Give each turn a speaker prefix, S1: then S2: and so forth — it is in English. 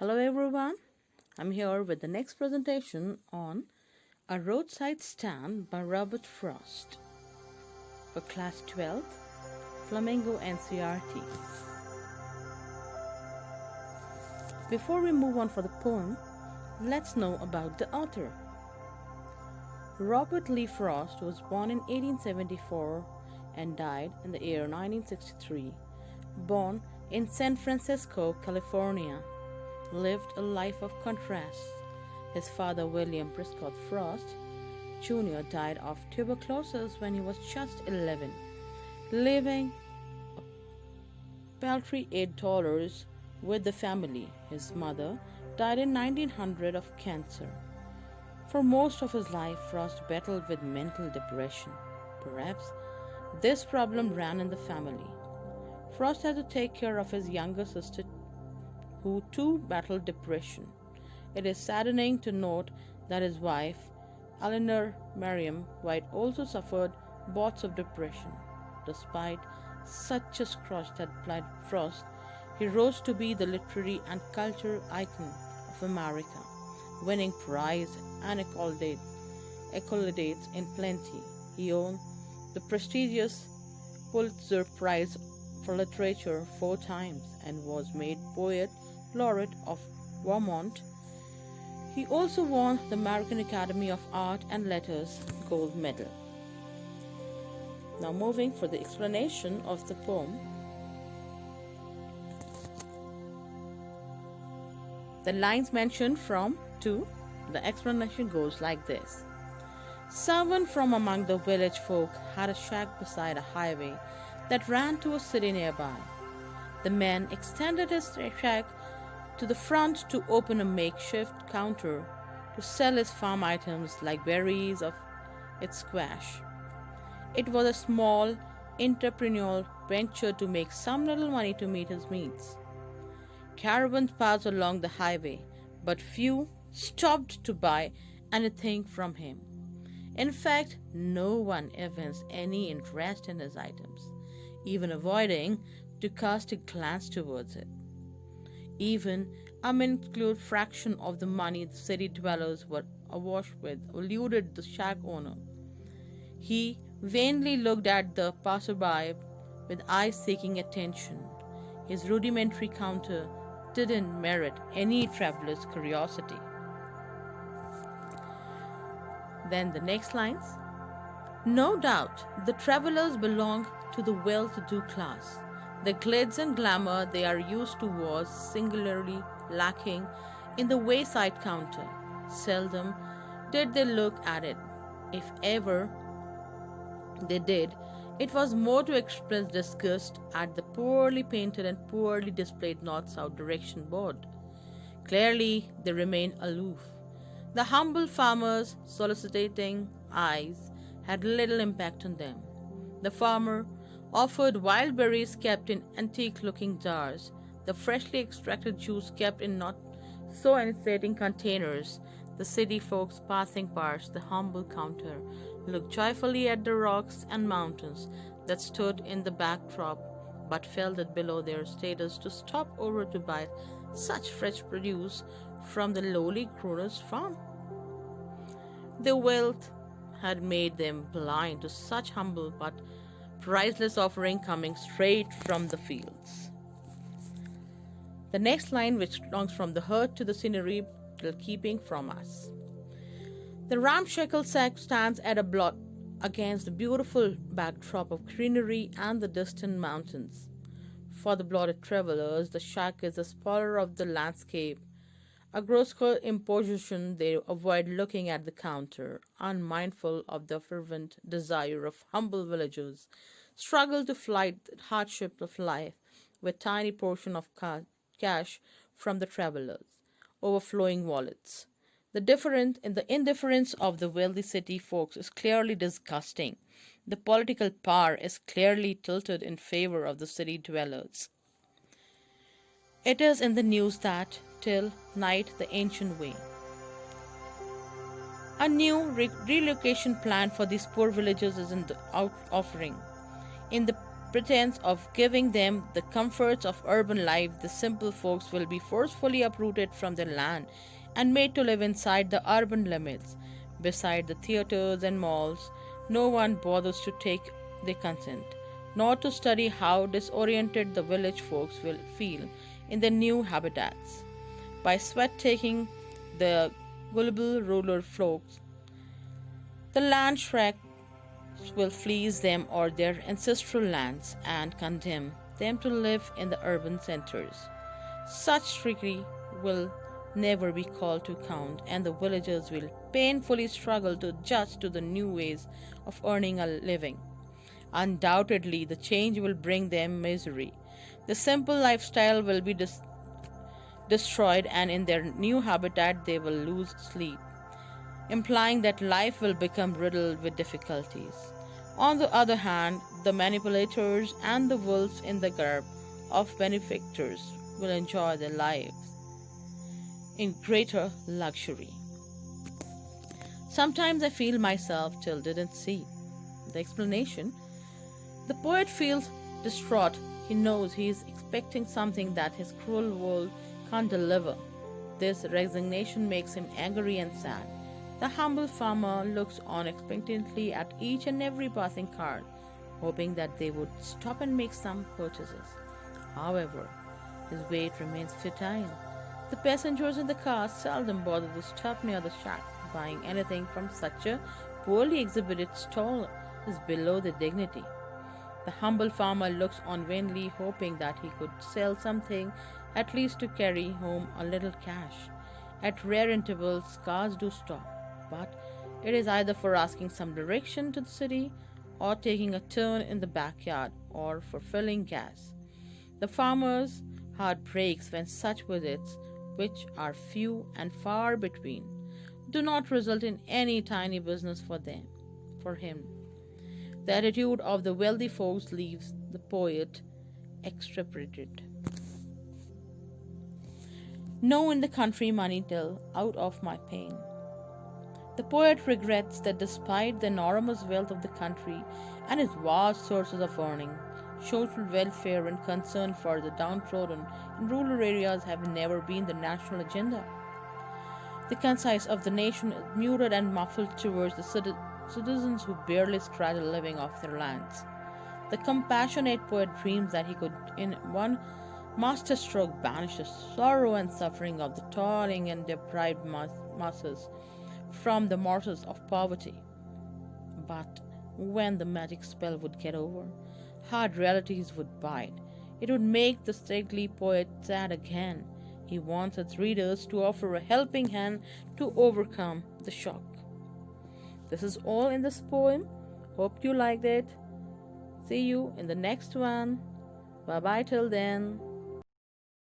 S1: Hello everyone, I'm here with the next presentation on A Roadside Stand by Robert Frost for Class 12th, Flamingo NCERT. Before we move on for the poem, let's know about the author. Robert Lee Frost was born in 1874 and died in the year 1963. Born in San Francisco, California, lived a life of contrasts. His father, William Prescott Frost Jr., died of tuberculosis when he was just 11, leaving a paltry $8 with the family. His mother died in 1900 of cancer. For most of his life, Frost battled with mental depression. Perhaps this problem ran in the family. Frost had to take care of his younger sister, who too battled depression. It is saddening to note that his wife, Eleanor Mariam White, also suffered bouts of depression. Despite such a scourge that plagued Frost, he rose to be the literary and cultural icon of America, winning prize and accolades in plenty. He won the prestigious Pulitzer Prize for Literature 4 times and was made Poet Laureate of Vermont. He also won the American Academy of Art and Letters Gold Medal. Now moving for the explanation of the poem. The lines mentioned from to the explanation goes like this. Someone from among the village folk had a shack beside a highway that ran to a city nearby. The man extended his shack to the front to open a makeshift counter to sell his farm items like berries of its squash. It was a small entrepreneurial venture to make some little money to meet his needs. Caravans passed along the highway, but few stopped to buy anything from him. In fact, no one evinced any interest in his items, even avoiding to cast a glance towards it. Even a minute fraction of the money the city dwellers were awash with eluded the shack owner. He vainly looked at the passerby with eyes seeking attention. His rudimentary counter didn't merit any traveler's curiosity. Then the next lines. No doubt the travelers belonged to the well-to-do class. The glitz and glamour they are used to was singularly lacking in the wayside counter. Seldom did they look at it. If ever they did, it was more to express disgust at the poorly painted and poorly displayed north-south direction board. Clearly, they remained aloof. The humble farmer's soliciting eyes had little impact on them. The farmer offered wild berries kept in antique-looking jars, the freshly extracted juice kept in not so uncertain containers. The city folks passing past the humble counter looked joyfully at the rocks and mountains that stood in the backdrop, but felt it below their status to stop over to buy such fresh produce from the lowly grower's farm. Their wealth had made them blind to such humble but priceless offering coming straight from the fields. The next line, which belongs from the herd to the scenery, till keeping from us. The ramshackle sack stands at a blot against the beautiful backdrop of greenery and the distant mountains. For the blotted travelers, the shack is the spoiler of the landscape. A grotesque imposition, they avoid looking at the counter, unmindful of the fervent desire of humble villagers, struggle to fight the hardship of life with tiny portion of cash from the travelers' overflowing wallets. The indifference of the wealthy city folks is clearly disgusting. The political power is clearly tilted in favor of the city dwellers. It is in the news that till night the ancient way. A new relocation plan for these poor villages is in the offering. In the pretense of giving them the comforts of urban life, the simple folks will be forcefully uprooted from their land and made to live inside the urban limits. Beside the theaters and malls, no one bothers to take their consent, nor to study how disoriented the village folks will feel in their new habitats. By sweat taking the gullible rural folks, the land shrek will fleece them or their ancestral lands and condemn them to live in the urban centers. Such trickery will never be called to account, and the villagers will painfully struggle to adjust to the new ways of earning a living. Undoubtedly, the change will bring them misery. The simple lifestyle will be destroyed, and in their new habitat, they will lose sleep, implying that life will become riddled with difficulties. On the other hand, the manipulators and the wolves in the garb of benefactors will enjoy their lives in greater luxury. Sometimes I feel myself tilted and see the explanation. The poet feels distraught. He knows he is expecting something that his cruel world can't deliver. This resignation makes him angry and sad. The humble farmer looks on expectantly at each and every passing car, hoping that they would stop and make some purchases. However, his weight remains futile. The passengers in the car seldom bother to stop near the shack. Buying anything from such a poorly exhibited stall is below their dignity. The humble farmer looks on vainly, hoping that he could sell something, at least to carry home a little cash. At rare intervals, cars do stop, but it is either for asking some direction to the city, or taking a turn in the backyard, or for filling gas. The farmer's heart breaks when such visits, which are few and far between, do not result in any tiny business for him. The attitude of the wealthy folks leaves the poet exasperated. No in the country money till out of my pain. The poet regrets that despite the enormous wealth of the country and its vast sources of earning, social welfare and concern for the downtrodden in rural areas have never been the national agenda. The conscience of the nation is muted and muffled towards the citizens who barely scratch a living off their lands. The compassionate poet dreams that he could, in one masterstroke, banish the sorrow and suffering of the toiling and deprived masses from the morsels of poverty. But when the magic spell would get over, hard realities would bite. It would make the stately poet sad again. He wants its readers to offer a helping hand to overcome the shock. This is all in this poem. Hope you liked it. See you in the next one. Bye bye till then.